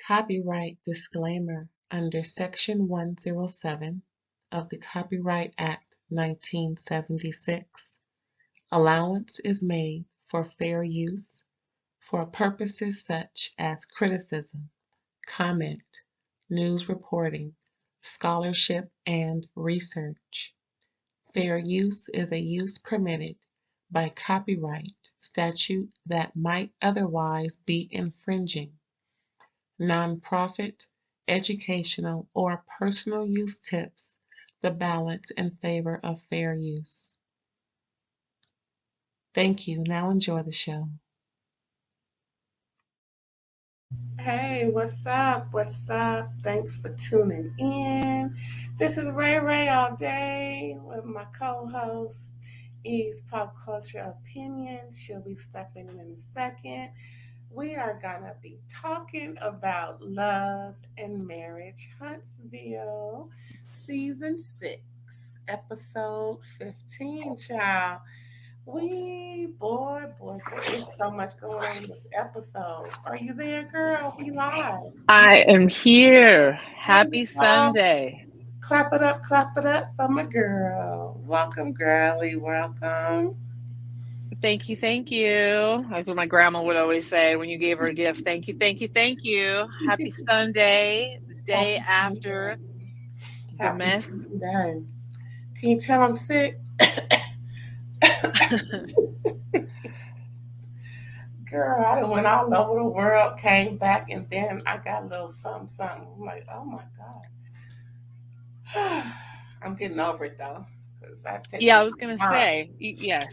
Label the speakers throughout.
Speaker 1: Copyright disclaimer under Section 107 of the Copyright Act 1976. Allowance is made for fair use for purposes such as criticism, comment, news reporting, scholarship, and research. Fair use is a use permitted by copyright statute that might otherwise be infringing. Nonprofit, educational, or personal use tips the balance in favor of fair use. Thank you. Now enjoy the show.
Speaker 2: Hey, what's up? What's up? Thanks for tuning in. This is Ray Ray all day with my co-host, E's Pop Culture Opinion. She'll be stepping in a second. We are gonna be talking about Love and Marriage Huntsville, Season 6, Episode 15, child. Boy, there's so much going on in this episode. Are you there, girl? We live.
Speaker 3: I am here. Happy
Speaker 2: Hey, girl.
Speaker 3: Sunday.
Speaker 2: Clap it up for my girl. Welcome, girlie. Welcome.
Speaker 3: Thank you, thank you. That's what my grandma would always say when you gave her a gift. Thank you, thank you, thank you. Happy Sunday, the day after the
Speaker 2: Happy
Speaker 3: mess.
Speaker 2: Sunday. Can you tell I'm sick? Girl, I done went all over the world, came back, and then I got a little something. I'm like, oh my God. I'm getting over it though.
Speaker 3: Yeah, I was going to say, yes.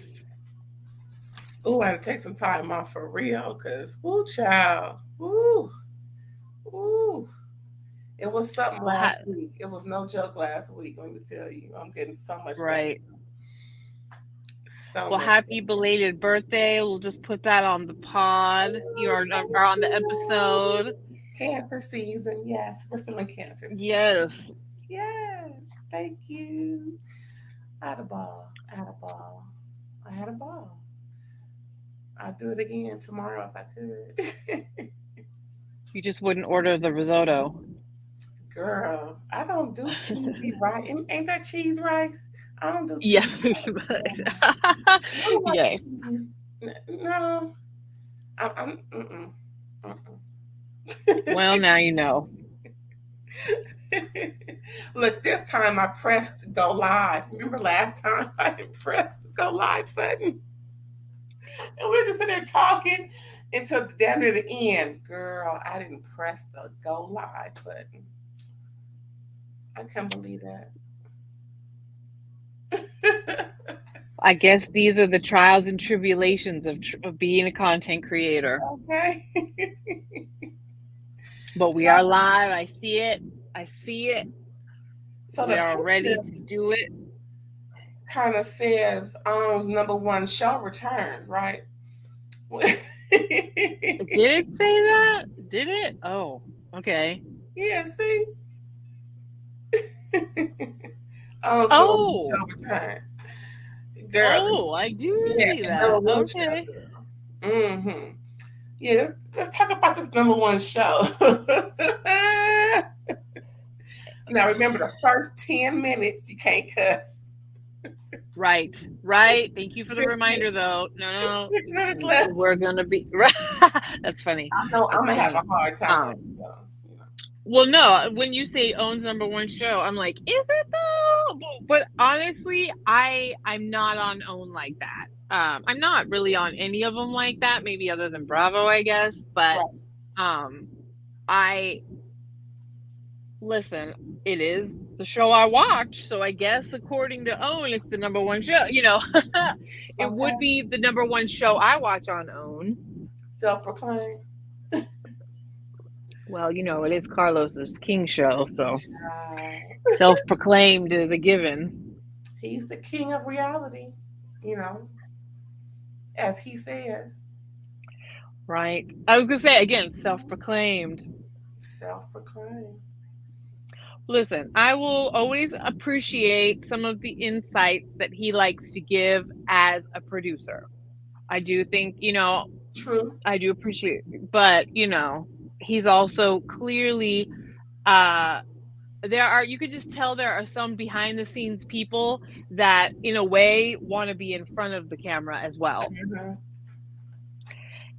Speaker 2: Ooh, I had to take some time off for real, because, woo, child. Woo. It was something last week. It was no joke last week, let me tell you. I'm getting so much
Speaker 3: right.
Speaker 2: better.
Speaker 3: Well, happy belated birthday. We'll just put that on the pod. You are on the episode.
Speaker 2: Cancer season, yes. We're still in cancer season.
Speaker 3: Yes.
Speaker 2: Thank you. I had a ball. I'd do it again tomorrow if I could.
Speaker 3: You just wouldn't order the risotto.
Speaker 2: Girl, I don't do cheesy rice. Ain't that cheese rice? I don't do cheese.
Speaker 3: Yeah.
Speaker 2: Yeah. Cheese. No. I'm
Speaker 3: Well, now you know.
Speaker 2: Look, this time I pressed go live. Remember last time I didn't press the go live button? And we're just sitting there talking until down near the end. Girl, I didn't press the go live button. I can't believe that.
Speaker 3: I guess these are the trials and tribulations of being a content creator.
Speaker 2: Okay.
Speaker 3: But we are live. I see it. So we are ready to do it.
Speaker 2: Kind of says number one show returns, right?
Speaker 3: Did it say that? Did it? Oh, okay.
Speaker 2: Yeah, see?
Speaker 3: Oh.
Speaker 2: Show returns. Girl,
Speaker 3: I do see that. Okay.
Speaker 2: Mm-hmm. Yeah, let's talk about this number one show. Now, remember, the first 10 minutes, you can't cuss.
Speaker 3: Right. Thank you for the reminder, though. No.
Speaker 2: 6 minutes left.
Speaker 3: We're going to be... That's funny.
Speaker 2: I know I'm going to have a hard time.
Speaker 3: Well, no, when you say owns number one show, I'm like, is it though? But honestly, I'm not on OWN like that. I'm not really on any of them like that, maybe other than Bravo, I guess. But listen, it is the show I watch, so I guess according to OWN, it's the number one show. You know, it would be the number one show I watch on OWN.
Speaker 2: Self-proclaimed.
Speaker 3: Well, you know, it is Carlos's king show, so self-proclaimed is a given.
Speaker 2: He's the king of reality, you know, as he says.
Speaker 3: Right. I was going to say, again, self-proclaimed. Listen, I will always appreciate some of the insights that he likes to give as a producer. I do think, you know,
Speaker 2: true.
Speaker 3: I do appreciate it, but, you know, he's also clearly uh you could just tell there are some behind the scenes people that in a way want to be in front of the camera as well.
Speaker 2: Mhm.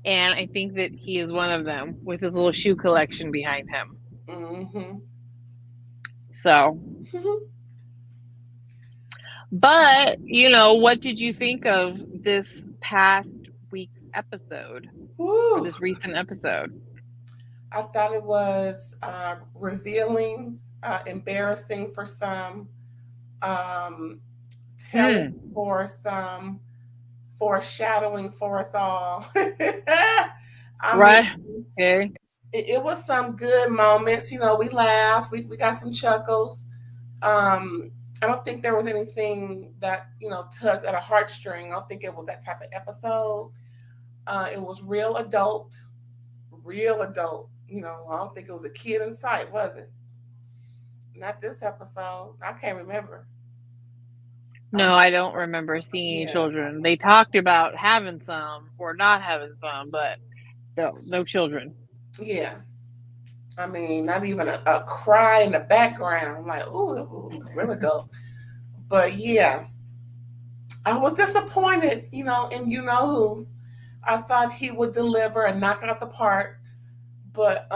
Speaker 3: And I think that he is one of them with his little shoe collection behind him.
Speaker 2: Mhm.
Speaker 3: So, but what did you think of this past week's episode, or
Speaker 2: Woo.
Speaker 3: this recent episode?
Speaker 2: I thought it was revealing, embarrassing for some, um, telling
Speaker 3: Mm,
Speaker 2: for some, foreshadowing for us all. I mean,
Speaker 3: right. Okay.
Speaker 2: it was some good moments. We laughed, we got some chuckles. I don't think there was anything that tugged at a heartstring. I don't think it was that type of episode. It was real adult, real adult. I don't think it was a kid in sight, was it? Not this episode. I can't remember.
Speaker 3: No, I don't remember seeing any
Speaker 2: Yeah,
Speaker 3: children. They talked about having some or not having some, but no children.
Speaker 2: yeah. I mean, not even a cry in the background. Like, ooh, it was real adult. But yeah, I was disappointed, in who. I thought he would deliver and knock out the park, but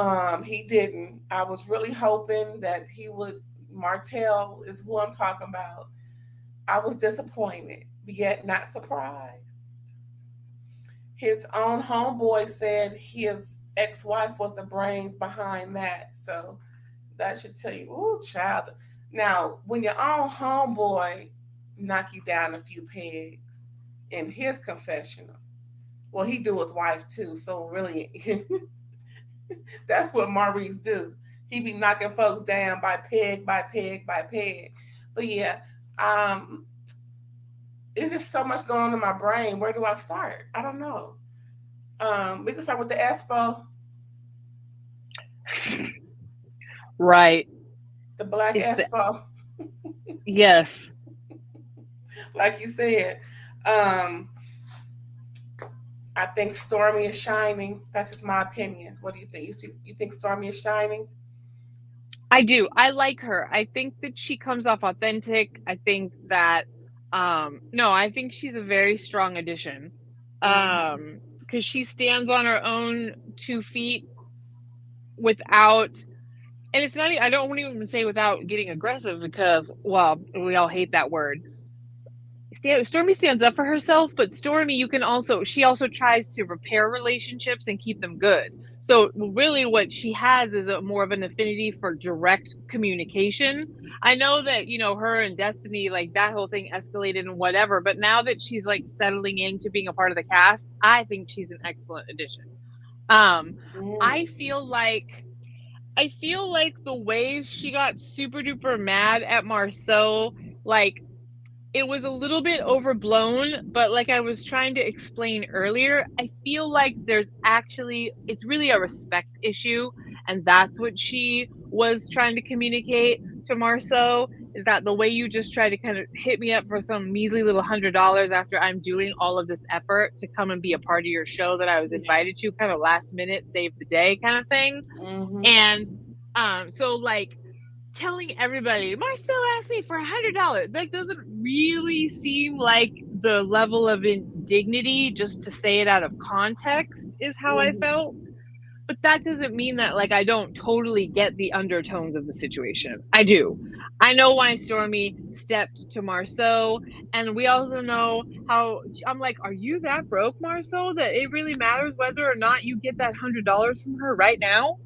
Speaker 2: he didn't. I was really hoping that he would. Martell is who I'm talking about. I was disappointed, yet not surprised. His own homeboy said his ex-wife was the brains behind that. So that should tell you, ooh, child. Now, when your own homeboy knock you down a few pegs in his confessional, well, he do his wife too. So really, that's what Maurice do. He be knocking folks down by peg by peg by peg. But yeah, um, it's just so much going on in my brain. Where do I start? I don't know. We can start with the Espo,
Speaker 3: Right.
Speaker 2: the Black
Speaker 3: It's the
Speaker 2: Espo,
Speaker 3: yes.
Speaker 2: like you said. Um, I think Stormy is shining. That's just my opinion. What do you think? You think Stormy is shining?
Speaker 3: I do. I like her. I think that she comes off authentic. I think that no, I think she's a very strong addition.
Speaker 2: Mm-hmm.
Speaker 3: Because she stands on her own 2 feet without, and it's not, I don't want to even say without getting aggressive, because, well, we all hate that word. Stormy stands up for herself, but Stormy, she also tries to repair relationships and keep them good. So really what she has is a more of an affinity for direct communication. I know that, her and Destiny, like that whole thing escalated and whatever, but now that she's like settling into being a part of the cast, I think she's an excellent addition. Um,
Speaker 2: Mm.
Speaker 3: I feel like the way she got super duper mad at Marceau, like it was a little bit overblown, but like I was trying to explain earlier, I feel like it's really a respect issue. And that's what she was trying to communicate to Marceau, is that the way you just try to kind of hit me up for some measly little $100 after I'm doing all of this effort to come and be a part of your show that I was
Speaker 2: Yeah.
Speaker 3: invited to, kind of last minute, save the day kind of thing.
Speaker 2: Mm-hmm.
Speaker 3: And so like telling everybody, Marcel asked me for $100. That doesn't really seem like the level of indignity just to say it out of context, is how I
Speaker 2: Mm-hmm.
Speaker 3: felt. But that doesn't mean that like I don't totally get the undertones of the situation. I do. I know why Stormy stepped to Marceau, and we also know how I'm like, are you that broke, Marceau, that it really matters whether or not you get that $100 from her right now?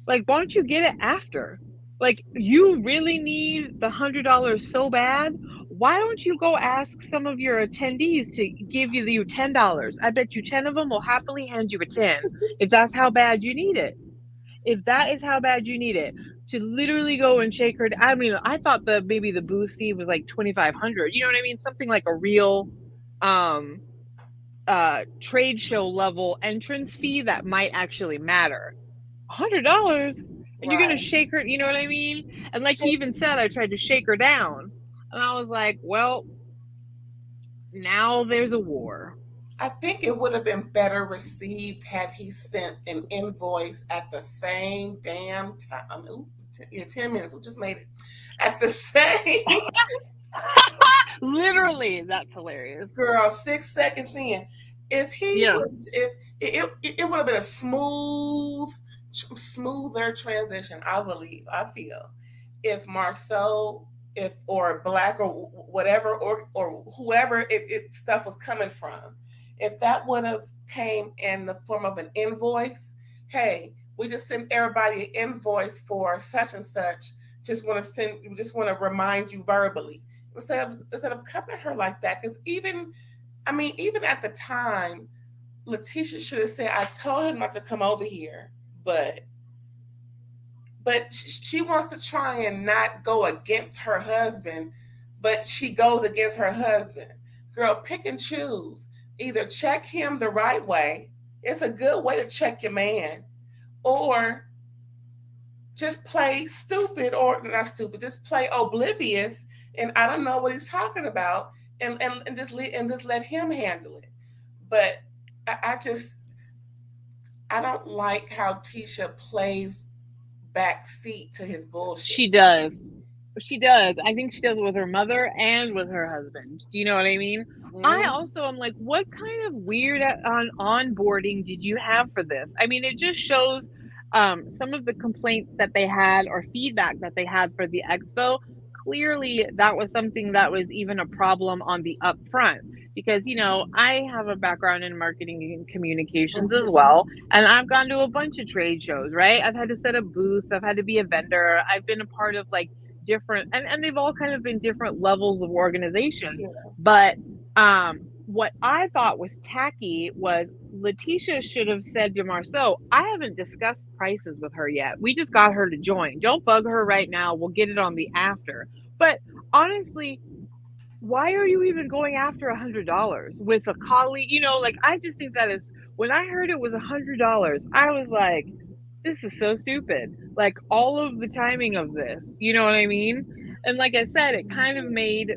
Speaker 3: Like, why don't you get it after? Like, you really need the $100 so bad. Why don't you go ask some of your attendees to give you $10? I bet you 10 of them will happily hand you a 10 if that's how bad you need it. If that is how bad you need it, to literally go and shake her. I mean, I thought maybe the booth fee was like 2,500. You know what I mean? Something like a real um trade show level entrance fee that might actually matter. $100, and you're gonna
Speaker 2: Right.
Speaker 3: shake her, you know what I mean? And like he even said, I tried to shake her down, and I was like, well, now there's a war.
Speaker 2: I think it would have been better received had he sent an invoice at the same damn time. Ooh, yeah, 10 minutes. We just made it. At the same
Speaker 3: Literally, that's hilarious.
Speaker 2: girl, 6 seconds in. If he
Speaker 3: Yeah.
Speaker 2: would, if it would have been a smoother transition, I believe, I feel, if Marceau, if or Black or whatever or whoever stuff was coming from, if that would have came in the form of an invoice, hey, we just sent everybody an invoice for such and such. Just want to remind you verbally instead of covering her like that. Because even at the time, Letitia should have said, "I told her not to come over here," but she wants to try and not go against her husband, but she goes against her husband. Girl, pick and choose. Either check him the right way. It's a good way to check your man, or just play stupid, or not stupid, just play oblivious, and I don't know what he's talking about, and just let him handle it. But I don't like how Tisha plays backseat to his bullshit.
Speaker 3: She does. She does. I think she does it with her mother and with her husband. Do you know what I mean? I
Speaker 2: Mm-hmm.
Speaker 3: also am like, what kind of weird on onboarding did you have for this? I mean, it just shows some of the complaints that they had or feedback that they had for the expo. Clearly, that was something that was even a problem on the upfront because, I have a background in marketing and communications as well. And I've gone to a bunch of trade shows, right? I've had to set up booths, I've had to be a vendor, I've been a part of like different and they've all kind of been different levels of organization.
Speaker 2: Yeah.
Speaker 3: But what I thought was tacky was Letitia should have said to Marceau, I haven't discussed prices with her yet. We just got her to join. Don't bug her right now. We'll get it on the after. But honestly, why are you even going after $100 with a colleague? Like I just think that is when I heard it was $100, I was like, this is so stupid. Like all of the timing of this, you know what I mean? And like I said, it kind of made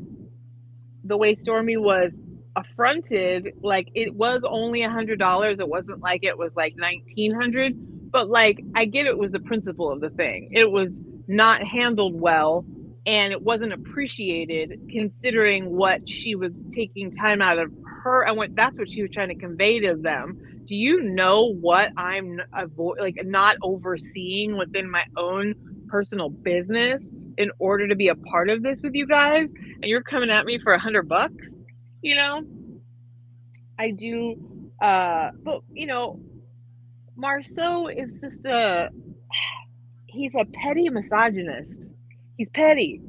Speaker 3: the way Stormy was affronted, like it was only $100. It wasn't like it was like 1,900, but like I get it was the principle of the thing. It was not handled well and it wasn't appreciated considering what she was taking time out of her and what that's what she was trying to convey to them. Do you know what I'm like not overseeing within my own personal business in order to be a part of this with you guys? And you're coming at me for $100, you know? I do, but Marceau is just he's a petty misogynist. He's petty.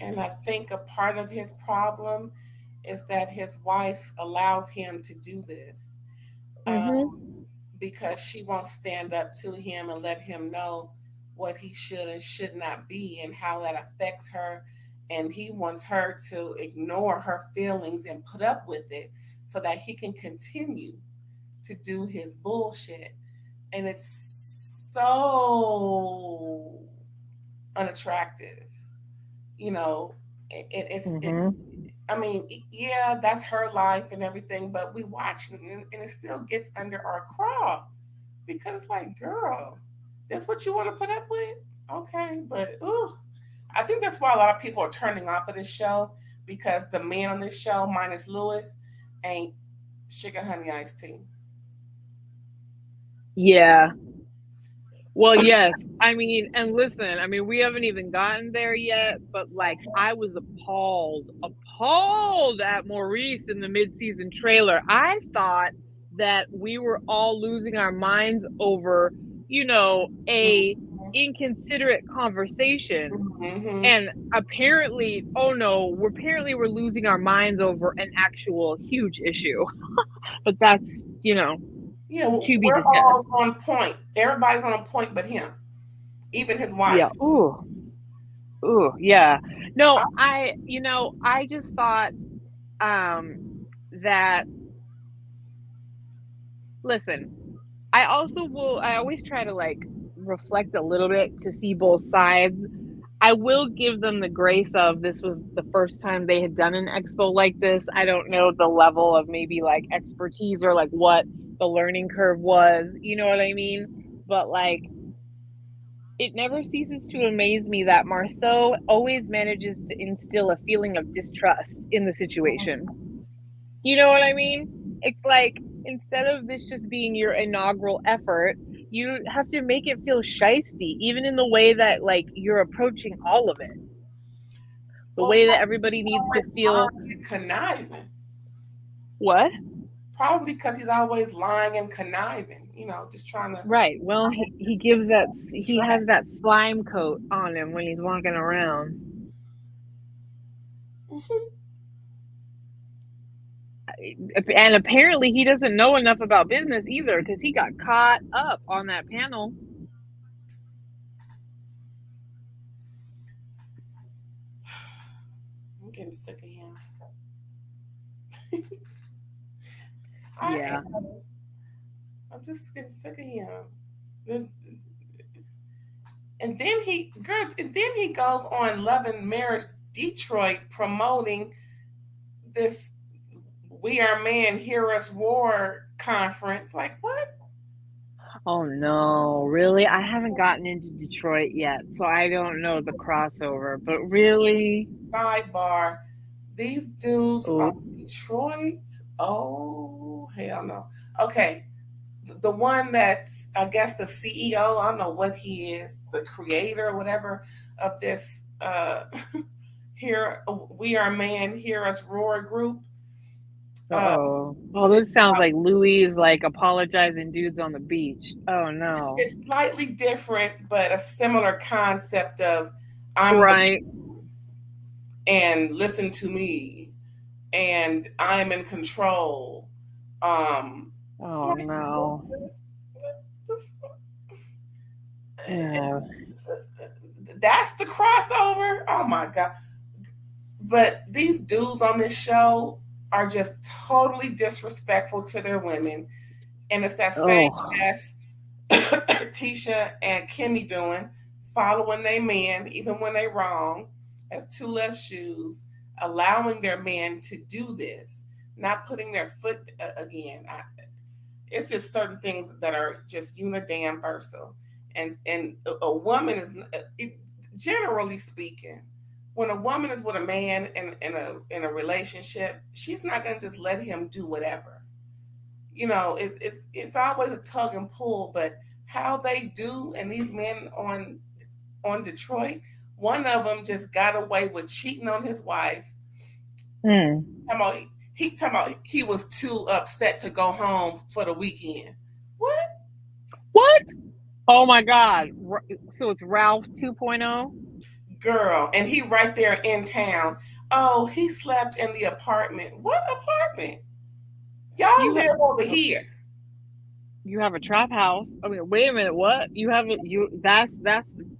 Speaker 2: And I think a part of his problem is that his wife allows him to do this,
Speaker 3: Mm-hmm.
Speaker 2: because she won't stand up to him and let him know what he should and should not be and how that affects her. And he wants her to ignore her feelings and put up with it so that he can continue to do his bullshit. And it's so unattractive. You know, it
Speaker 3: Mm-hmm.
Speaker 2: I mean, yeah, that's her life and everything, but we watch and it still gets under our craw because it's like, girl, that's what you want to put up with? Okay, but ooh, I think that's why a lot of people are turning off of this show because the men on this show, minus Lewis, ain't sugar honey iced tea.
Speaker 3: Yeah. Well, yes. I mean, and listen, I mean, we haven't even gotten there yet, but like, I was appalled at Maurice in the mid-season trailer. I thought that we were all losing our minds over, a inconsiderate conversation.
Speaker 2: Mm-hmm.
Speaker 3: And apparently, oh no, we're losing our minds over an actual huge issue. But that's,
Speaker 2: Yeah,
Speaker 3: to be
Speaker 2: we're
Speaker 3: discussed.
Speaker 2: all on point. Everybody's on a point but him, even his
Speaker 3: Yeah.
Speaker 2: wife.
Speaker 3: Ooh. Ooh, yeah. No, I just thought um that listen, I always try to like reflect a little bit to see both sides. I will give them the grace of this was the first time they had done an expo like this. I don't know the level of maybe like expertise or like what the learning curve was, you know what I mean? But like it never ceases to amaze me that Marceau always manages to instill a feeling of distrust in the situation. You know what I mean? It's like instead of this just being your inaugural effort, you have to make it feel shisty, even in the way that like you're approaching all of it. The
Speaker 2: Well,
Speaker 3: way that everybody needs to feel
Speaker 2: lying and conniving.
Speaker 3: what?
Speaker 2: Probably because he's always lying and conniving. Just trying to
Speaker 3: Right. Well, he gives that he has that slime coat on him when he's walking around. And apparently he doesn't know enough about business either because he got caught up on that panel.
Speaker 2: I'm getting sick of him.
Speaker 3: Yeah.
Speaker 2: I'm just getting sick of him. This, and then he goes on Love and Marriage Detroit promoting this We Are Man, Hear Us Roar conference. Like what?
Speaker 3: Oh no, really? I haven't gotten into Detroit yet, so I don't know the crossover, but really?
Speaker 2: Sidebar: these dudes are
Speaker 3: Oh,
Speaker 2: Detroit. Oh hell no. Okay, the one that I guess the CEO, I don't know what he is, the creator or whatever of this here We Are Man, Hear Us Roar group. Uh,
Speaker 3: uh-oh. Oh,
Speaker 2: it's,
Speaker 3: this sounds like Louis is like apologizing dudes on the beach. Oh no.
Speaker 2: it's slightly different, but a similar concept of I'm the
Speaker 3: Right.
Speaker 2: and listen to me and I'm in control. Um,
Speaker 3: Oh
Speaker 2: like,
Speaker 3: no. Yeah.
Speaker 2: that's the crossover. Oh my god! But these dudes on this show are just totally disrespectful to their women, and it's that same
Speaker 3: Oh.
Speaker 2: as Tisha and Kimmy doing, following their men even when they wrong, as two left shoes, allowing their men to do this, not putting their foot again. It's just certain things that are just universal, and a woman is generally speaking, when a woman is with a man in a relationship, she's not going to just let him do whatever. It's always a tug and pull, but how they do, and these men on Detroit, one of them just got away with cheating on his wife.
Speaker 3: Mm.
Speaker 2: Talking about he was too upset to go home for the weekend. What?
Speaker 3: What? Oh my God. So it's Ralph 2.0?
Speaker 2: Girl, and he right there in town. Oh, he slept in the apartment. What apartment? Y'all
Speaker 3: You
Speaker 2: live over here.
Speaker 3: you have a trap house. I mean, wait a minute. What? You have it? That's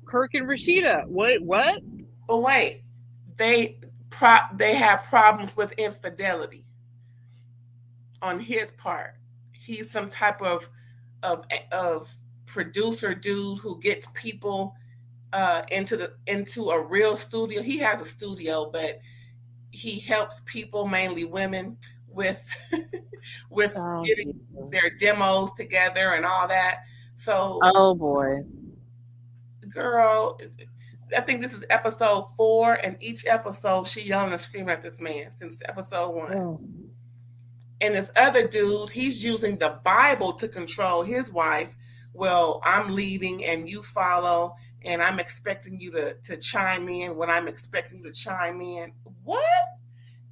Speaker 3: Kirk and Rashida. What?
Speaker 2: But wait, they they have problems with infidelity on his part. He's some type of producer dude who gets people into a real studio. He has a studio, but he helps people, mainly women, with with
Speaker 3: Oh,
Speaker 2: getting
Speaker 3: Jesus.
Speaker 2: their demos together and all that. So,
Speaker 3: Oh boy.
Speaker 2: girl, I think this is episode 4, and each episode she yelling and screaming at this man since episode 1.
Speaker 3: Oh.
Speaker 2: And this other dude, he's using the Bible to control his wife. Well, I'm leading and you follow, and I'm expecting you to chime in when I'm expecting you to chime in. What?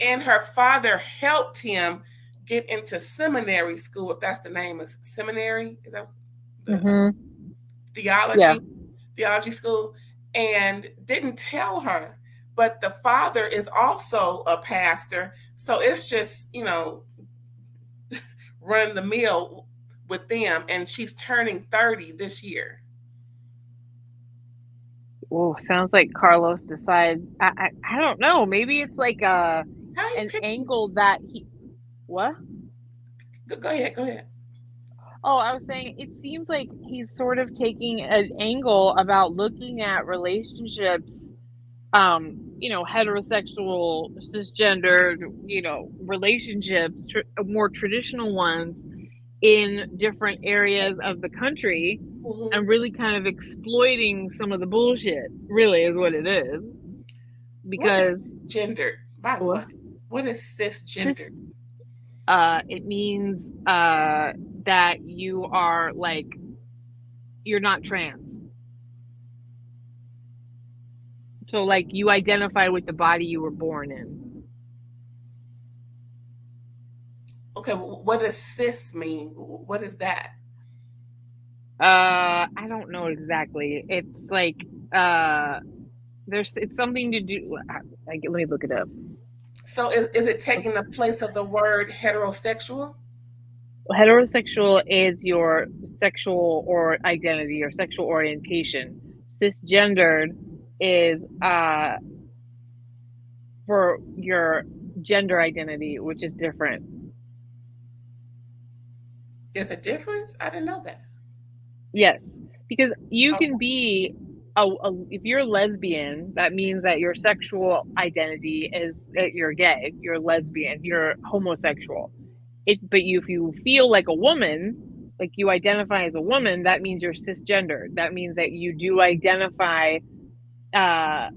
Speaker 2: And her father helped him get into seminary school, if that's the name of seminary. Is that the
Speaker 3: Mm-hmm. Yeah.
Speaker 2: theology school? And didn't tell her. But the father is also a pastor. So it's just, run the mill with them. And she's turning 30 this year.
Speaker 3: Oh, sounds like Carlos decided. I don't know. Maybe it's like
Speaker 2: How you
Speaker 3: an
Speaker 2: pick?
Speaker 3: angle that he. What?
Speaker 2: Go ahead. Go ahead.
Speaker 3: Oh, I was saying it seems like he's sort of taking an angle about looking at relationships heterosexual, cisgendered, relationships, more traditional ones in different areas of the country, and really kind of exploiting some of the bullshit, really is what it is.
Speaker 2: What is
Speaker 3: Because
Speaker 2: gendered, by the way? What is cisgendered?
Speaker 3: it means that you are like, you're not trans. So like you identify with the body you were born in.
Speaker 2: Okay, what does cis mean? What is that?
Speaker 3: I don't know exactly. It's like it's something to do. Let me look it up.
Speaker 2: So is it taking the place of the word heterosexual?
Speaker 3: Heterosexual is your sexual or identity or sexual orientation. Cisgendered is for your gender identity, which is different.
Speaker 2: Is a difference? I didn't know that.
Speaker 3: Yes, because you can be if you're lesbian, that means that your sexual identity is that you're gay, you're lesbian, you're homosexual. But if you feel like a woman, like you identify as a woman, that means you're cisgendered. That means that you do identify. I'm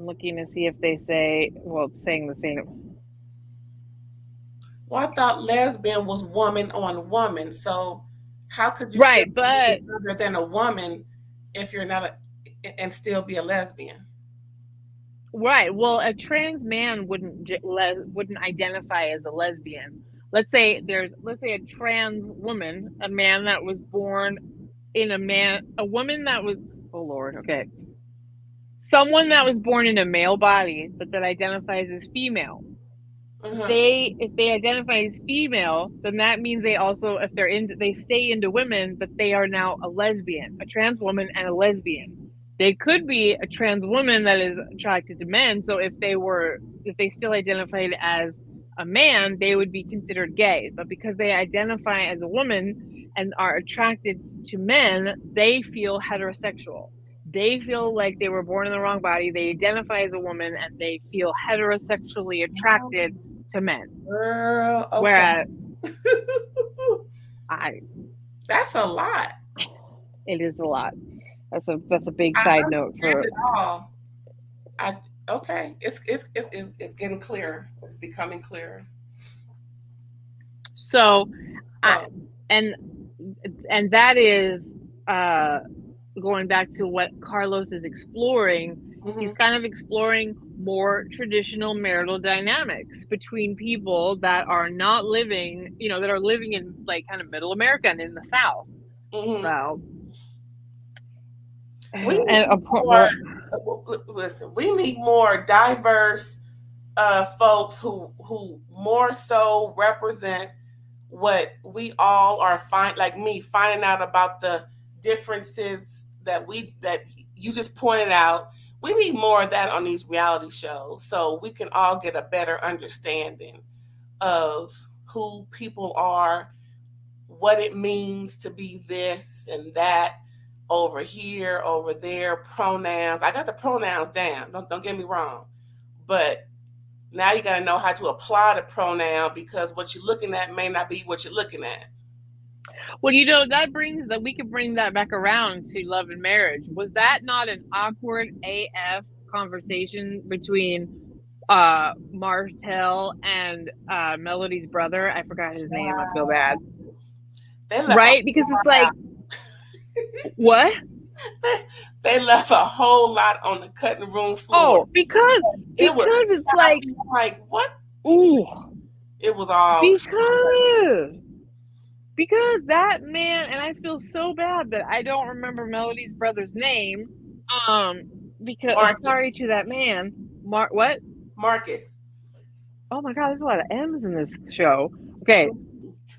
Speaker 3: looking to see if they say, well, it's saying the same.
Speaker 2: Well, I thought lesbian was woman on woman. So how could you feel
Speaker 3: Right, but
Speaker 2: other than a woman if you're not and still be a lesbian?
Speaker 3: right. Well, a trans man wouldn't identify as a lesbian. Let's say a trans woman, a man that was born in a woman that was, oh Lord, okay. Someone that was born in a male body but that identifies as female. If they identify as female, then that means they also, if they stay into women, but they are now a lesbian, a trans woman and a lesbian. They could be a trans woman that is attracted to men. So if they still identified as a man, they would be considered gay. But because they identify as a woman and are attracted to men, they feel heterosexual. They feel like they were born in the wrong body. They identify as a woman and they feel heterosexually attracted to men.
Speaker 2: Girl, okay.
Speaker 3: Whereas
Speaker 2: that's a lot.
Speaker 3: It is a lot. That's a big side note for
Speaker 2: it all. Okay. It's getting clearer. It's becoming clearer.
Speaker 3: So, and that is going back to what Carlos is exploring. He's kind of exploring more traditional marital dynamics between people that are not living, that are living in like kind of middle America and in the South. So,
Speaker 2: we need more diverse folks who more so represent what we all are finding out about the differences that you just pointed out. We need more of that on these reality shows so we can all get a better understanding of who people are, what it means to be this and that, over here, over there, pronouns. I got the pronouns down. Don't get me wrong. But now you got to know how to apply the pronoun because what you're looking at may not be what you're looking at.
Speaker 3: Well, we could bring that back around to love and marriage. Was that not an awkward AF conversation between Martell and Melody's brother? I forgot his name. I feel bad. Right? Because it's like, what?
Speaker 2: They left a whole lot on the cutting room floor.
Speaker 3: Oh, because it's like
Speaker 2: what?
Speaker 3: Ooh,
Speaker 2: it was all
Speaker 3: because that man, and I feel so bad that I don't remember Melody's brother's name. Because I'm sorry to that man. What?
Speaker 2: Marcus.
Speaker 3: Oh my God, there's a lot of M's in this show. Okay.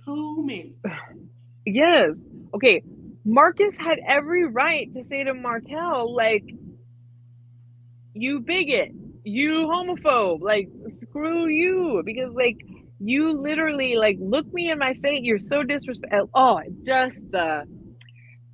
Speaker 2: Too many.
Speaker 3: Yes. Okay. Marcus had every right to say to Martell, like, you bigot, you homophobe, like, screw you, because, like, you literally, like, look me in my face, you're so disrespectful. Oh, just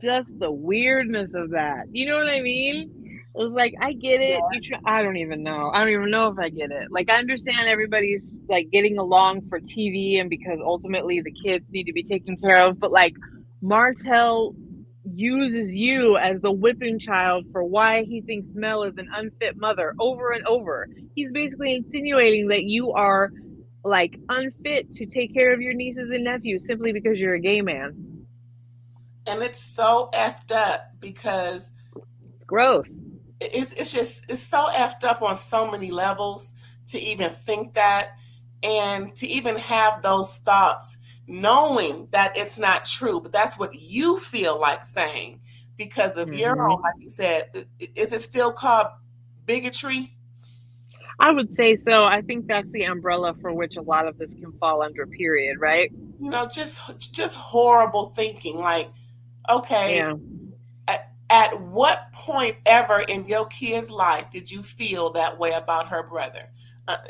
Speaker 3: just the weirdness of that. You know what I mean? It was like, I get it. I don't even know. I don't even know if I get it. Like, I understand everybody's like getting along for TV and because ultimately the kids need to be taken care of. But like, Martell uses you as the whipping child for why he thinks Mel is an unfit mother over and over. He's basically insinuating that you are like unfit to take care of your nieces and nephews simply because you're a gay man.
Speaker 2: And it's so effed up because
Speaker 3: It's gross.
Speaker 2: it's so effed up on so many levels to even think that, and to even have those thoughts knowing that it's not true, but that's what you feel like saying because of your own, like you said. Is it still called bigotry?
Speaker 3: I would say so. I think that's the umbrella for which a lot of this can fall under, period, right?
Speaker 2: Just horrible thinking. Like, okay,
Speaker 3: Yeah.
Speaker 2: at what point ever in your kid's life did you feel that way about her brother?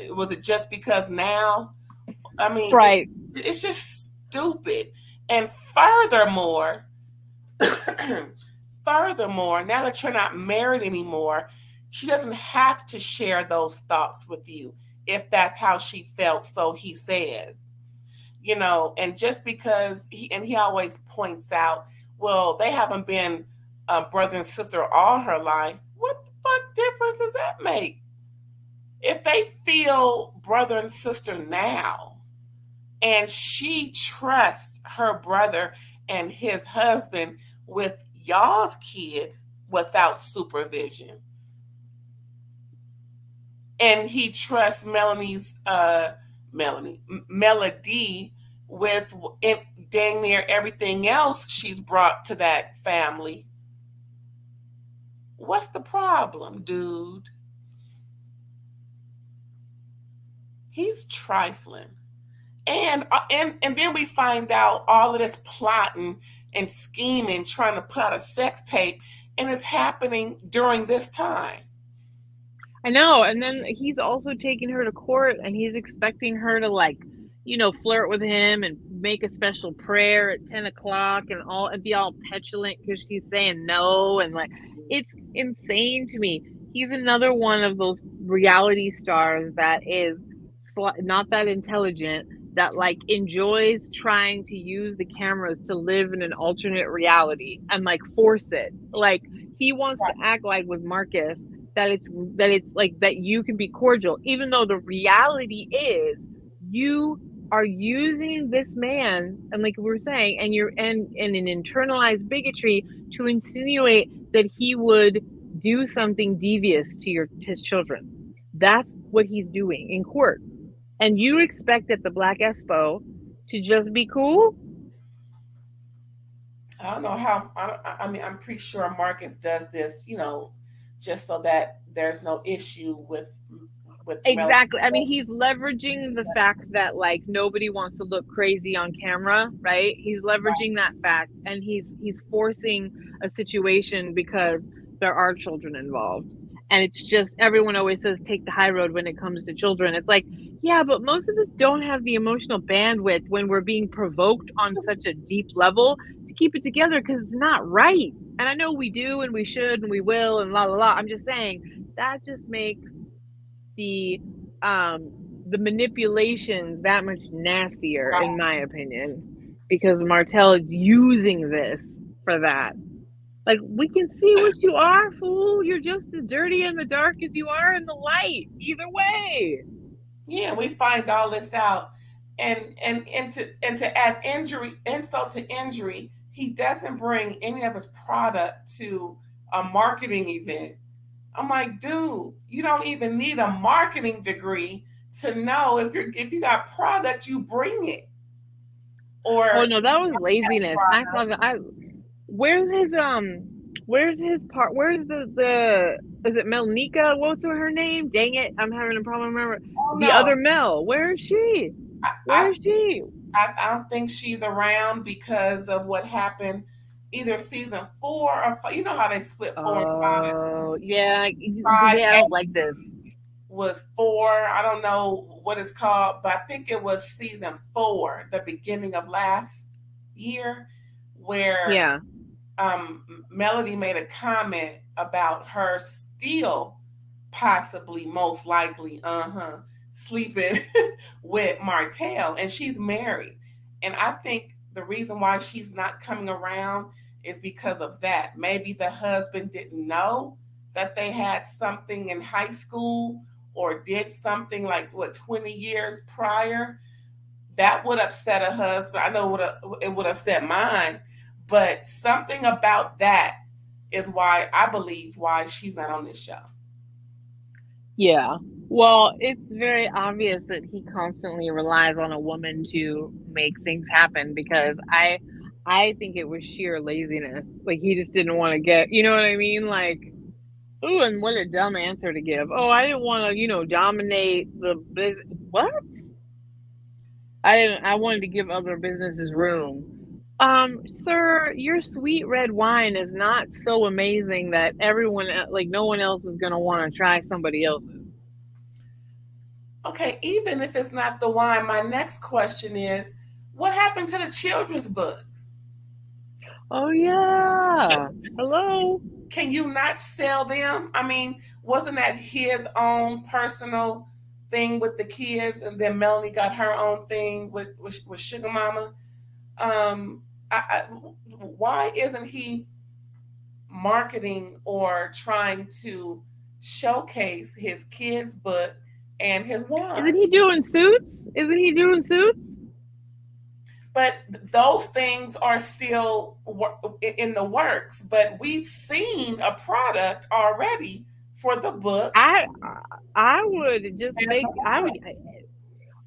Speaker 2: Was it just because now? I mean,
Speaker 3: Right.
Speaker 2: it's just stupid. And furthermore, furthermore, now that you're not married anymore, she doesn't have to share those thoughts with you if that's how she felt. So he says, and just because he always points out, well, they haven't been brother and sister all her life. What difference does that make? If they feel brother and sister now, and she trusts her brother and his husband with y'all's kids without supervision, and he trusts Melody with dang near everything else she's brought to that family. What's the problem, dude? He's trifling. And then we find out all of this plotting and scheming, trying to put out a sex tape, and it's happening during this time.
Speaker 3: I know. And then he's also taking her to court and he's expecting her to like, flirt with him and make a special prayer at 10 o'clock and be all petulant because she's saying no. And like, it's insane to me. He's another one of those reality stars that is not that intelligent, that like enjoys trying to use the cameras to live in an alternate reality and like force it. Like, he wants to act like with Marcus that it's like that you can be cordial, even though the reality is you are using this man, and like we were saying, and you're and an internalized bigotry to insinuate that he would do something devious to his children. That's what he's doing in court. And you expect at the Black Expo to just be cool?
Speaker 2: I don't know how. I mean, I'm pretty sure Marcus does this, just so that there's no issue with Melanie.
Speaker 3: Exactly. I mean, he's leveraging the fact that like nobody wants to look crazy on camera, right? He's leveraging that fact and he's forcing a situation because there are children involved. And it's just everyone always says take the high road when it comes to children. It's like, yeah, but most of us don't have the emotional bandwidth when we're being provoked on such a deep level to keep it together because it's not right. And I know we do and we should and we will and la la la. I'm just saying that just makes the the manipulations that much nastier, in my opinion, because Martell is using this for that. Like, we can see what you are, fool. You're just as dirty in the dark as you are in the light. Either way.
Speaker 2: Yeah, we find all this out, and to add insult to injury, he doesn't bring any of his product to a marketing event. I'm like, dude, you don't even need a marketing degree to know if you got product, you bring it.
Speaker 3: Oh
Speaker 2: Or
Speaker 3: no, that was laziness. I thought that where's his part? Where's the is it Melnika? What's her name? Dang it, I'm having a problem remembering.
Speaker 2: oh
Speaker 3: The
Speaker 2: no,
Speaker 3: other Mel. Where is she? Where
Speaker 2: I,
Speaker 3: is she?
Speaker 2: I don't think she's around because of what happened. Either season 4 or 5. You know how they split 4 and 5.
Speaker 3: Oh yeah,
Speaker 2: Five
Speaker 3: yeah. I don't like this.
Speaker 2: was 4. I don't know what it's called, but I think it was season 4, the beginning of last year, where
Speaker 3: Yeah.
Speaker 2: Melody made a comment about her still possibly, most likely, sleeping with Martell, and she's married. And I think the reason why she's not coming around is because of that. Maybe the husband didn't know that they had something in high school or did something like 20 years prior. That would upset a husband. I know it would upset mine, but something about that is why I believe why she's not on this show.
Speaker 3: Yeah. Well, it's very obvious that he constantly relies on a woman to make things happen because I think it was sheer laziness. Like he just didn't want to get, you know what I mean? Like, ooh, and what a dumb answer to give. Oh, I didn't want to, dominate the business. What? I wanted to give other businesses room. Sir, your sweet red wine is not so amazing that like no one else is going to want to try somebody else's.
Speaker 2: Okay, even if it's not the wine, my next question is, what happened to the children's books?
Speaker 3: Oh yeah. Hello.
Speaker 2: Can you not sell them? I mean, wasn't that his own personal thing with the kids, and then Melanie got her own thing with Sugar Mama? I, why isn't he marketing or trying to showcase his kids' book and his wine?
Speaker 3: Isn't he doing Suits? Isn't he doing Suits?
Speaker 2: But those things are still in the works. But we've seen a product already for the book.
Speaker 3: I would just make I would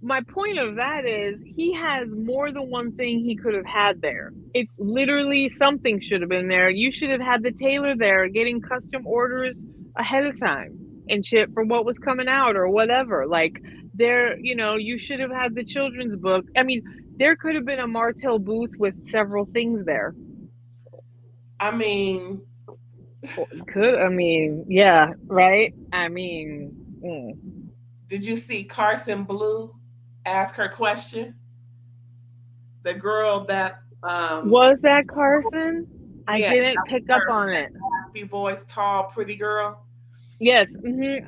Speaker 3: my point of that is he has more than one thing he could have had there. It's literally something should have been there. You should have had the tailor there getting custom orders ahead of time and shit for what was coming out or whatever. Like you should have had the children's book. I mean, there could have been a Martell booth with several things there.
Speaker 2: I mean,
Speaker 3: yeah, right?
Speaker 2: Did you see Carson Blue ask her question? The girl that
Speaker 3: was that Carson?
Speaker 2: Yeah,
Speaker 3: I didn't pick up on it.
Speaker 2: Happy voice, tall, pretty girl.
Speaker 3: Yes.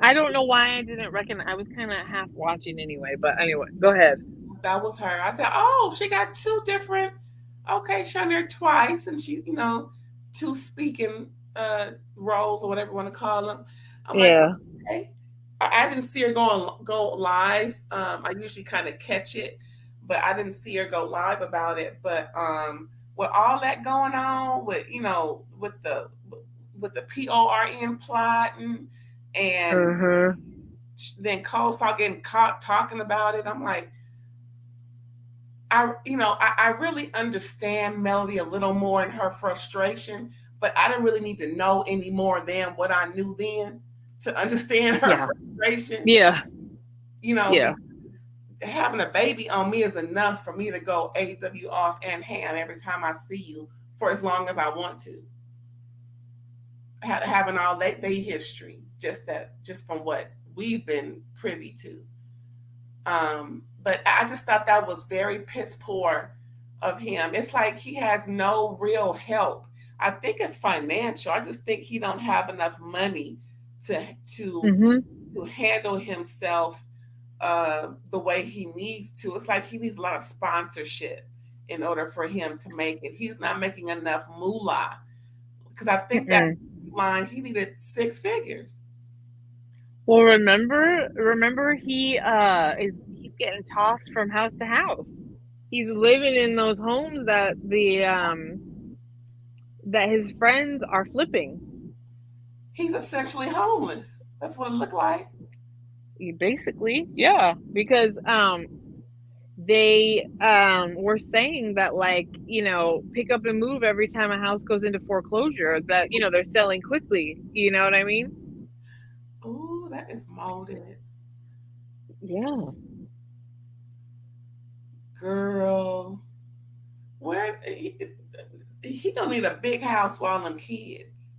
Speaker 3: I don't know why I didn't recognize. I was kind of half watching anyway, but anyway, go ahead.
Speaker 2: That was her. I said, "Oh, she got two different." Okay, she on there twice, and she, two speaking roles or whatever you want to call them. I'm like, okay. I didn't see her go live. I usually kind of catch it, but I didn't see her go live about it. But with all that going on, with with the PORN plotting, and then Cole started getting caught talking about it. I'm like, I really understand Melody a little more in her frustration, but I didn't really need to know any more than what I knew then to understand her frustration.
Speaker 3: Yeah.
Speaker 2: Having a baby on me is enough for me to go AW off and ham every time I see you for as long as I want to. Having all their history, just from what we've been privy to. But I just thought that was very piss poor of him. It's like he has no real help. I think it's financial. I just think he don't have enough money to handle himself the way he needs to. It's like he needs a lot of sponsorship in order for him to make it. He's not making enough moolah, because I think that line he needed 6 figures.
Speaker 3: Well, remember he's getting tossed from house to house. He's living in those homes that that his friends are flipping.
Speaker 2: He's essentially homeless. That's what it looked like.
Speaker 3: Basically, yeah, because they were saying that, like, pick up and move every time a house goes into foreclosure, that they're selling quickly. You know what I mean?
Speaker 2: Ooh, that is molded.
Speaker 3: Yeah.
Speaker 2: Girl, where he gonna need a big house for all them kids,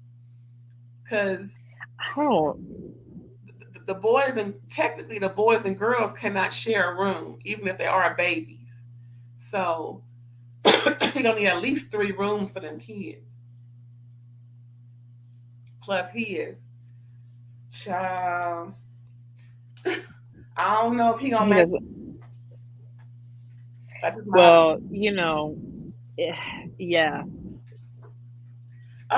Speaker 2: because the boys and girls cannot share a room, even if they are babies. So he gonna need at least 3 rooms for them kids. plus his. Child, I don't know if he gonna
Speaker 3: He
Speaker 2: make.
Speaker 3: doesn't.
Speaker 2: That's just my
Speaker 3: Well, eh, yeah.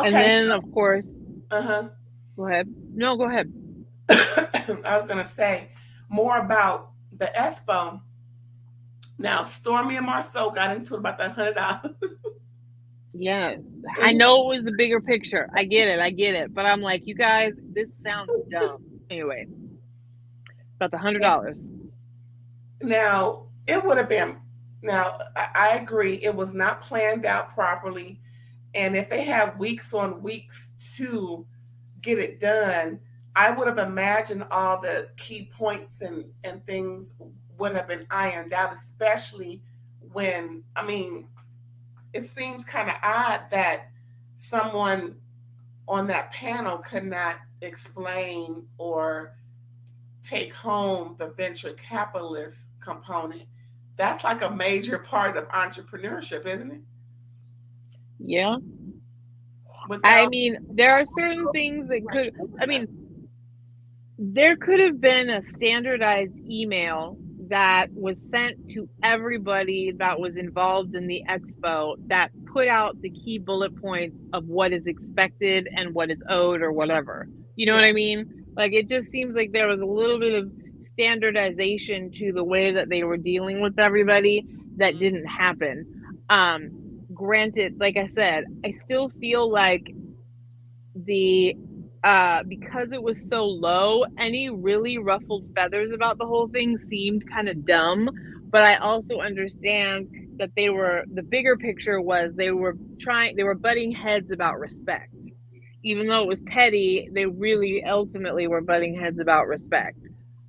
Speaker 3: And
Speaker 2: okay.
Speaker 3: then, of course,
Speaker 2: Uh
Speaker 3: go ahead. No, go ahead.
Speaker 2: huh. I was gonna say more about the Expo. Now, Stormy and Marceau got into it about that $100.
Speaker 3: Yeah, I
Speaker 2: And
Speaker 3: know it was the bigger picture. I get it. I get it. But I'm like, you guys, this sounds dumb. Anyway, about the $100.
Speaker 2: now it would have been. Now I agree, it was not planned out properly, and if they had weeks on weeks to get it done, I would have imagined all the key points and things would have been ironed out, especially when, I mean, it seems kind of odd that someone on that panel could not explain or take home the venture capitalist component. That's like a major part of entrepreneurship, isn't it?
Speaker 3: Yeah. I
Speaker 2: Without
Speaker 3: mean, there are certain things that could, I mean, there could have been a standardized email that was sent to everybody that was involved in the expo that put out the key bullet points of what is expected and what is owed or whatever. You know
Speaker 2: yeah.
Speaker 3: what I mean? Like, it just seems like there was a little bit of standardization to the way that they were dealing with everybody that
Speaker 2: Mhm.
Speaker 3: didn't happen. Um, Granted, like I said, I still feel like the because it was so low, any really ruffled feathers about the whole thing seemed kind of dumb. But I also understand that the bigger picture was they were butting heads about respect. Even though it was petty, they really ultimately were butting heads about respect.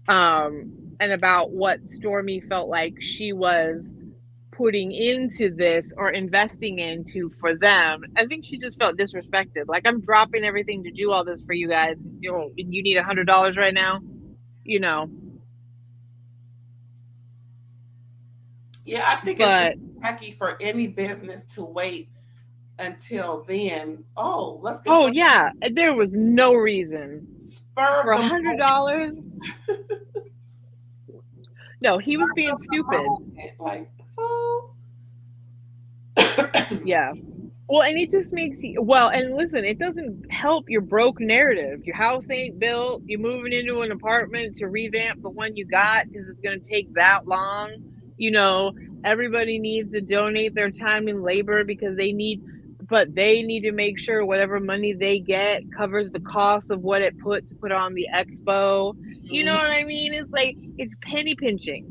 Speaker 3: Um, and about what Stormy felt like she was putting into this or investing into for them. I think she just felt disrespected. Like, I'm dropping everything to do all this for you guys. You need $100 right now. You know,
Speaker 2: Yeah, I think it's just
Speaker 3: but
Speaker 2: tacky for any business to wait until then. Oh, let's get
Speaker 3: oh
Speaker 2: some
Speaker 3: yeah, there was no reason
Speaker 2: spur
Speaker 3: for
Speaker 2: of
Speaker 3: a
Speaker 2: the
Speaker 3: hundred
Speaker 2: moment.
Speaker 3: dollars. No, he was being stupid.
Speaker 2: Like, fool.
Speaker 3: Yeah. Well, and it just makes you well. And listen, it doesn't help your broke narrative. Your house ain't built. You're moving into an apartment to revamp the one you got because it's going to take that long. You know, everybody needs to donate their time and labor because they need to make sure whatever money they get covers the cost of what it put to put on the expo. You know
Speaker 2: Mhm.
Speaker 3: what I mean? It's like it's penny pinching,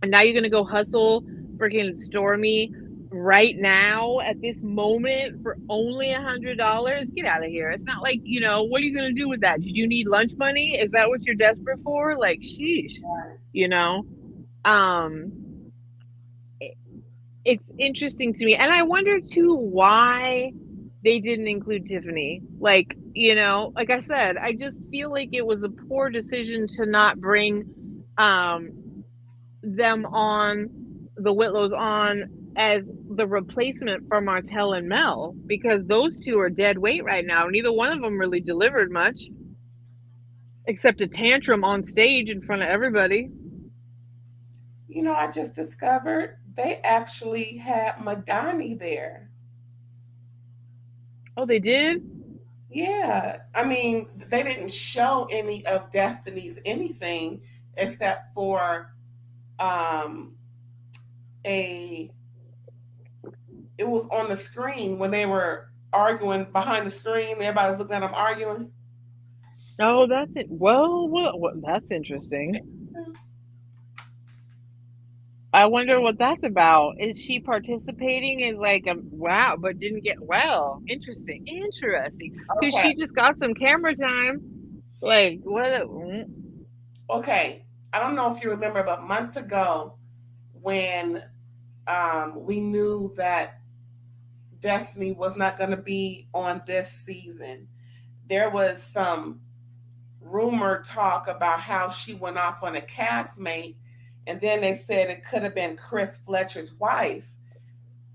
Speaker 3: and now you're gonna go hustle freaking Stormy right now at this moment for only $100. Get out of here. It's not like, what are you gonna do with that? Did you need lunch money? Is that what you're desperate for? Like, sheesh. you know um it's interesting to me, and I wonder too why they didn't include Tiffany. Like, like I said, I just feel like it was a poor decision to not bring um them on, the Whitlows on, as the replacement for Martell and Mel, because those two are dead weight right now. Neither one of them really delivered much except a tantrum on stage in front of everybody.
Speaker 2: You know, I just discovered they actually had Madani there.
Speaker 3: Oh, they did?
Speaker 2: Yeah, I mean, they didn't show any of Destiny's anything except for um a it was on the screen when they were arguing behind the screen. Everybody was looking at them arguing.
Speaker 3: Oh, that's it. Well, that's interesting. I wonder what that's about. Is she participating as like a wow, but didn't get well? Interesting. Because
Speaker 2: Okay,
Speaker 3: she just got some camera time. Like what?
Speaker 2: okay. I don't know if you remember, but months ago when we knew that Destiny was not going to be on this season, there was some rumor talk about how she went off on a castmate, and then they said it could have been Chris Fletcher's wife,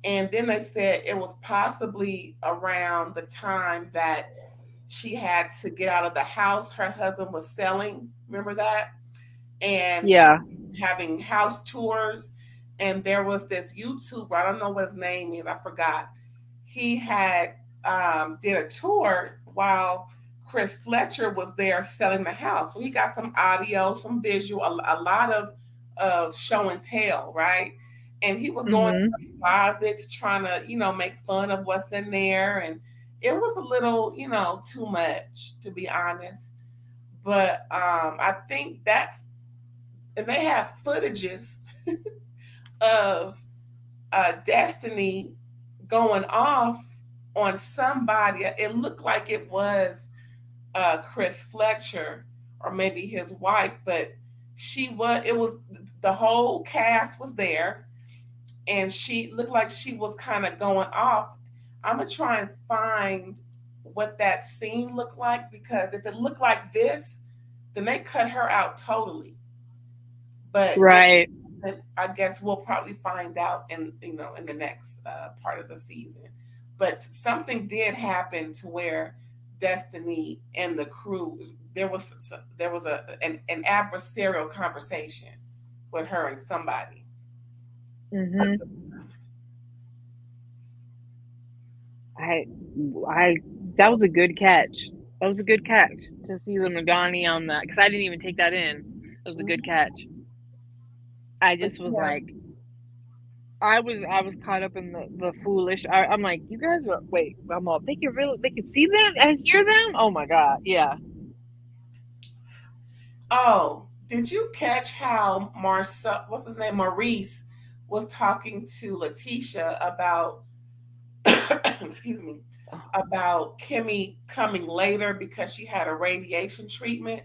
Speaker 2: and then they said it was possibly around the time that she had to get out of the house her husband was selling. Remember that? And she
Speaker 3: Yeah.
Speaker 2: having house tours. And there was this YouTuber, I don't know what his name is, I forgot. He had did a tour while Chris Fletcher was there selling the house. So he got some audio, some visual, a lot of show and tell, right? And he was going
Speaker 3: Mm-hmm.
Speaker 2: to closets trying to, make fun of what's in there. And it was a little, too much, to be honest. But I think that's, and they have footages of Destiny going off on somebody. It looked like it was Chris Fletcher or maybe his wife, but it was the whole cast was there, and she looked like she was kind of going off. I'm gonna try and find what that scene looked like, because if it looked like this, then they cut her out totally. But if
Speaker 3: Right.
Speaker 2: I guess we'll probably find out in the next part of the season. But something did happen to where Destiny and the crew, there was an adversarial conversation with her and somebody.
Speaker 3: Mm-hmm. I, I, that was a good catch. That was a good catch to see the Madani on that, because I didn't even take that in. It was a good catch. I
Speaker 2: But
Speaker 3: just was
Speaker 2: yeah.
Speaker 3: like, I was caught up in the foolish. I'm like, you guys were wait. I'm all they can see them and hear them. Oh my god, yeah.
Speaker 2: Oh, did you catch how Marcel, what's his name, Maurice, was talking to Letitia about, excuse me, about Kimmy coming later because she had a radiation treatment?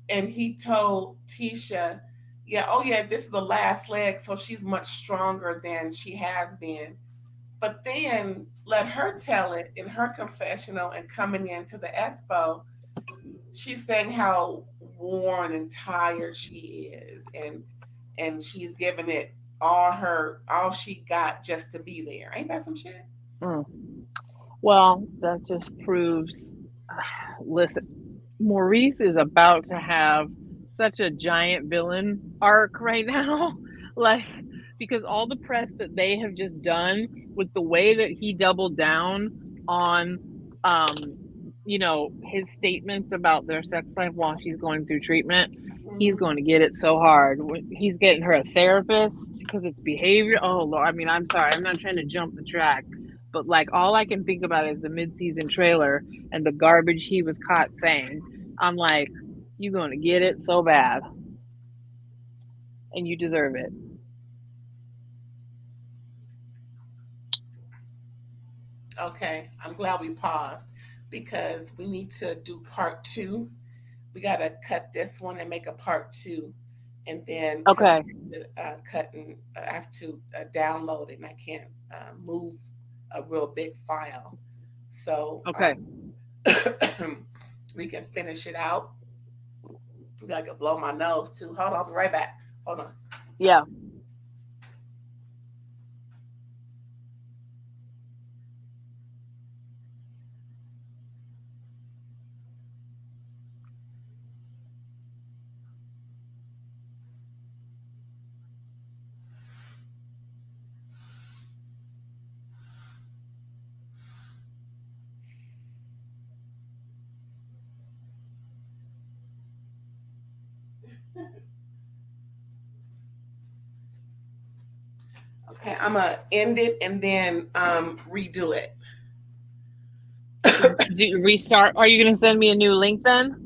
Speaker 2: And he told Tisha, yeah, oh yeah, this is the last leg, so she's much stronger than she has been. But then let her tell it in her confessional and coming into the expo, she's saying how worn and tired she is, and she's giving it all she got just to be there. Ain't that some shit?
Speaker 3: Mm. Well, that just proves. Listen, Maurice is about to have such a giant villain arc right now. Like, because all the press that they have just done with the way that he doubled down on, um, his statements about their sex life while she's going through treatment, he's
Speaker 2: Mm-hmm.
Speaker 3: going to get it so hard. He's getting her a therapist because it's behavior. Oh, Lord. I mean, I'm sorry. I'm not trying to jump the track, but like all I can think about is the mid-season trailer and the garbage he was caught saying. I'm like, you're going to get it so bad, and you deserve it.
Speaker 2: Okay, I'm glad we paused because we need to do part two. We got to cut this one and make a part two. And then, because
Speaker 3: Okay.
Speaker 2: I have to cut and I have to download it, and I can't move a real big file. So
Speaker 3: Okay.
Speaker 2: we can finish it out. I could blow my nose too. Hold on, I'll be right back. Hold on.
Speaker 3: Yeah.
Speaker 2: Okay, I'm gonna end it and then redo it.
Speaker 3: Do you restart? Are you going to send me a new link then?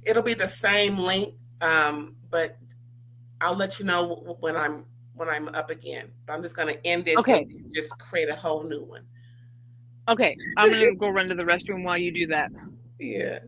Speaker 2: It'll be the same link, but I'll let you know when I'm up again. But I'm just gonna end it and
Speaker 3: Okay.
Speaker 2: just create a whole new one.
Speaker 3: Okay. I'm going to go run to the restroom while you do that.
Speaker 2: Yeah.